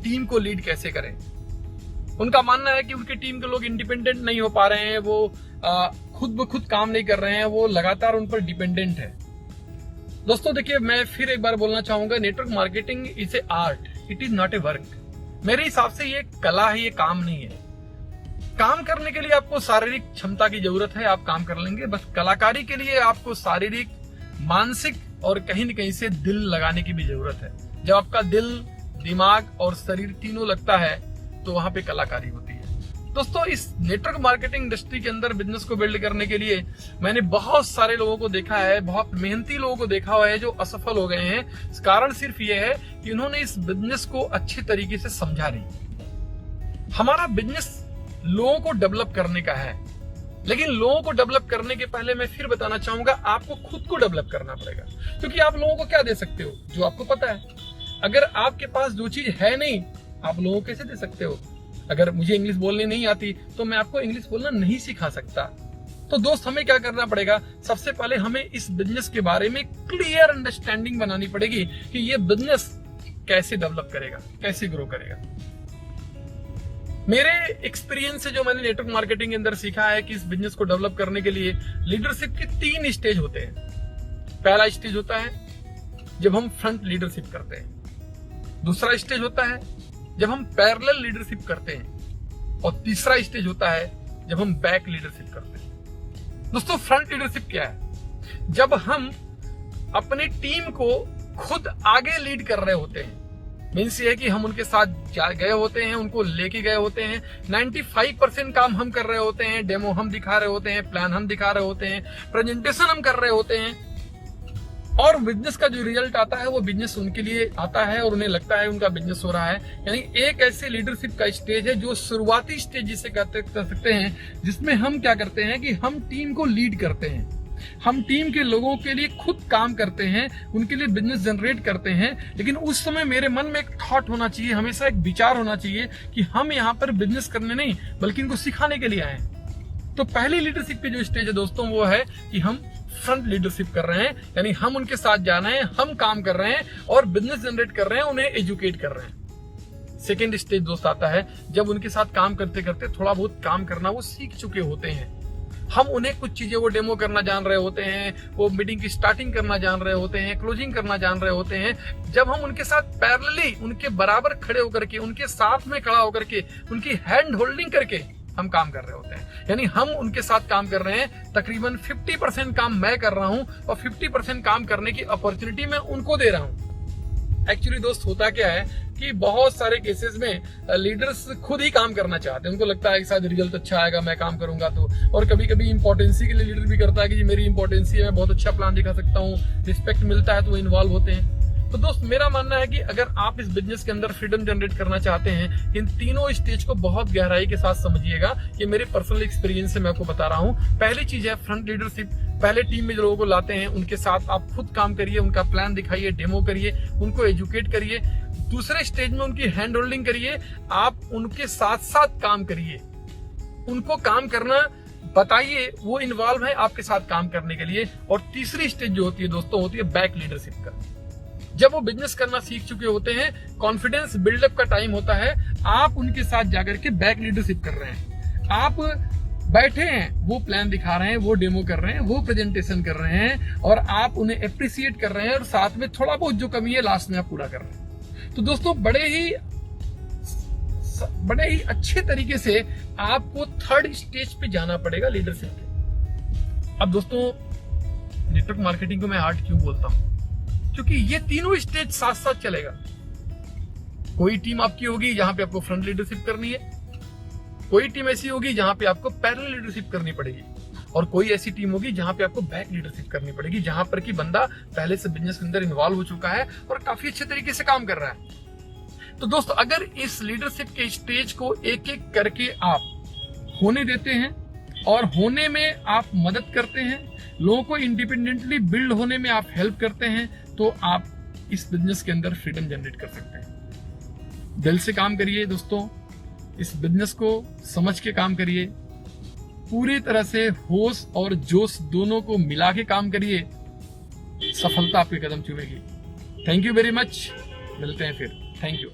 Team को lead कैसे करें। उनका मानना है कि उनकी टीम के लोग इंडिपेंडेंट नहीं हो पा रहे हैं, वो खुद ब खुद काम नहीं कर रहे हैं, वो लगातार उन पर डिपेंडेंट है। दोस्तों देखिए, मैं फिर एक बार बोलना चाहूंगा, network marketing is a art, it is not a work. मेरे हिसाब से ये कला है, ये काम नहीं है। काम करने के लिए आपको शारीरिक क्षमता की जरूरत है, आप काम कर लेंगे। बस कलाकारी के लिए आपको शारीरिक, मानसिक और कहीं न कहीं से दिल लगाने की भी जरूरत है। जब आपका दिल, दिमाग और शरीर तीनों लगता है तो वहां पे कलाकारी होती है। दोस्तों, इस नेटवर्क मार्केटिंग इंडस्ट्री के अंदर बिजनेस को बिल्ड करने के लिए मैंने बहुत सारे लोगों को देखा है, बहुत मेहनती लोगों को देखा हुआ है जो असफल हो गए हैं। कारण सिर्फ ये है कि उन्होंने इस बिजनेस को अच्छे तरीके से समझा नहीं। हमारा बिजनेस लोगों को डेवलप करने का है, लेकिन लोगों को डेवलप करने के पहले मैं फिर बताना चाहूंगा, आपको खुद को डेवलप करना पड़ेगा। क्योंकि आप लोगों को क्या दे सकते हो जो आपको पता है। अगर आपके पास जो चीज है नहीं, आप लोगों को कैसे दे सकते हो। अगर मुझे इंग्लिश बोलने नहीं आती तो मैं आपको इंग्लिश बोलना नहीं सिखा सकता। तो दोस्त, हमें क्या करना पड़ेगा, सबसे पहले हमें इस बिजनेस के बारे में क्लियर अंडरस्टैंडिंग बनानी पड़ेगी कि ये बिजनेस कैसे डेवलप करेगा, कैसे ग्रो करेगा। मेरे एक्सपीरियंस से जो मैंने नेटवर्क मार्केटिंग के अंदर सीखा है कि इस बिजनेस को डेवलप करने के लिए लीडरशिप के 3 स्टेज होते हैं। पहला स्टेज होता है जब हम फ्रंट लीडरशिप करते हैं, दूसरा स्टेज होता है जब हम पैरेलल लीडरशिप करते हैं, और तीसरा स्टेज होता है जब हम बैक लीडरशिप करते हैं। दोस्तों, फ्रंट लीडरशिप क्या है? जब हम अपनी टीम को खुद आगे लीड कर रहे होते हैं। मीन्स ये है कि हम उनके साथ गए होते हैं, उनको लेके गए होते हैं, 95% काम हम कर रहे होते हैं, डेमो हम दिखा रहे होते हैं, प्लान हम दिखा रहे होते हैं, प्रेजेंटेशन हम कर रहे होते हैं, और बिजनेस का जो रिजल्ट आता है वो बिजनेस उनके लिए आता है और उन्हें लगता है उनका बिजनेस हो रहा है। यानी एक ऐसे लीडरशिप का स्टेज है जो शुरुआती स्टेज जिसे कर सकते हैं, जिसमें हम क्या करते हैं कि हम टीम को लीड करते हैं। हम टीम के लोगों के लिए खुद काम करते हैं, उनके लिए बिजनेस जनरेट करते हैं। लेकिन उस समय मेरे मन में एक थॉट होना चाहिए, हमेशा एक विचार होना चाहिए कि हम यहाँ पर बिजनेस करने नहीं बल्कि इनको सिखाने के लिए आए। तो पहली लीडरशिप की जो स्टेज है दोस्तों, वो है कि हम फ्रंट लीडरशिप कर रहे हैं, यानी हम उनके साथ जाना है, हम काम कर रहे हैं और बिजनेस जनरेट कर रहे हैं, उन्हें एजुकेट कर रहे हैं। सेकेंड स्टेज दोस्त आता है जब उनके साथ काम करते करते थोड़ा बहुत काम करना वो सीख चुके होते हैं। हम उन्हें कुछ चीजें वो डेमो करना जान रहे होते हैं, वो मीटिंग की स्टार्टिंग करना जान रहे होते हैं, क्लोजिंग करना जान रहे होते हैं। जब हम उनके साथ पैरेलली, उनके बराबर खड़े होकर के, उनके साथ में खड़ा होकर के, उनकी हैंड होल्डिंग करके हम काम कर रहे होते हैं, यानी हम उनके साथ काम कर रहे हैं। तकरीबन 50% काम मैं कर रहा हूं और 50% काम करने की अपॉर्चुनिटी मैं उनको दे रहा हूं। एक्चुअली दोस्त, होता क्या है कि बहुत सारे केसेस में लीडर्स खुद ही काम करना चाहते हैं। उनको लगता है कि शायद रिजल्ट अच्छा आएगा, मैं काम करूंगा तो। और कभी कभी इंपॉर्टेंसी के लिए लीडर भी करता है कि जी मेरी इंपॉर्टेंसी है, मैं बहुत अच्छा प्लान दिखा सकता हूँ, रिस्पेक्ट मिलता है तो वो इन्वॉल्व होते हैं। तो दोस्त, मेरा मानना है कि अगर आप इस बिजनेस के अंदर फ्रीडम जनरेट करना चाहते हैं, इन तीनों स्टेज को बहुत गहराई के साथ समझिएगा। ये मेरे पर्सनल एक्सपीरियंस से मैं आपको बता रहा हूँ। पहली चीज है फ्रंट लीडरशिप। पहले टीम में जो लोगों को लाते हैं उनके साथ आप खुद काम करिए, उनका प्लान दिखाइए, डेमो करिए, उनको एजुकेट करिए। दूसरे स्टेज में उनकी हैंड होल्डिंग करिए, आप उनके साथ साथ काम करिए, उनको काम करना बताइए, वो इन्वॉल्व है आपके साथ काम करने के लिए। और तीसरी स्टेज जो होती है दोस्तों, होती है बैक लीडरशिप का। जब वो बिजनेस करना सीख चुके होते हैं, कॉन्फिडेंस बिल्डअप का टाइम होता है, आप उनके साथ जाकर के बैक लीडरशिप कर रहे हैं। आप बैठे हैं, वो प्लान दिखा रहे हैं, वो डेमो कर रहे हैं, वो प्रेजेंटेशन कर रहे हैं, और आप उन्हें अप्रिशिएट कर रहे हैं, और साथ में थोड़ा बहुत जो कमी है लास्ट में आप पूरा कर रहे हैं। तो दोस्तों, बड़े ही अच्छे तरीके से आपको थर्ड स्टेज पे जाना पड़ेगा लीडरशिप के। अब दोस्तों, नेटवर्क मार्केटिंग को मैं आर्ट क्यों बोलता हूं? क्योंकि ये तीनों स्टेज साथ साथ चलेगा। कोई टीम आपकी होगी जहां पे आपको फ्रंट लीडरशिप करनी है, कोई टीम ऐसी होगी जहां पे आपको पैरेलल लीडरशिप करनी पड़ेगी, और कोई ऐसी टीम होगी जहां पे आपको बैक लीडरशिप करनी पड़ेगी, जहां पर कि बंदा पहले से बिजनेस के अंदर इन्वॉल्व हो चुका है और काफी अच्छे तरीके से काम कर रहा है। तो दोस्तों, अगर इस लीडरशिप के स्टेज को एक एक करके आप होने देते हैं और होने में आप मदद करते हैं, लोगों को इंडिपेंडेंटली बिल्ड होने में आप हेल्प करते हैं, तो आप इस बिजनेस के अंदर फ्रीडम जनरेट कर सकते हैं। दिल से काम करिए दोस्तों, इस बिजनेस को समझ के काम करिए, पूरी तरह से होश और जोश दोनों को मिला के काम करिए, सफलता आपके कदम चूमेगी। थैंक यू वेरी मच, मिलते हैं फिर। Thank you.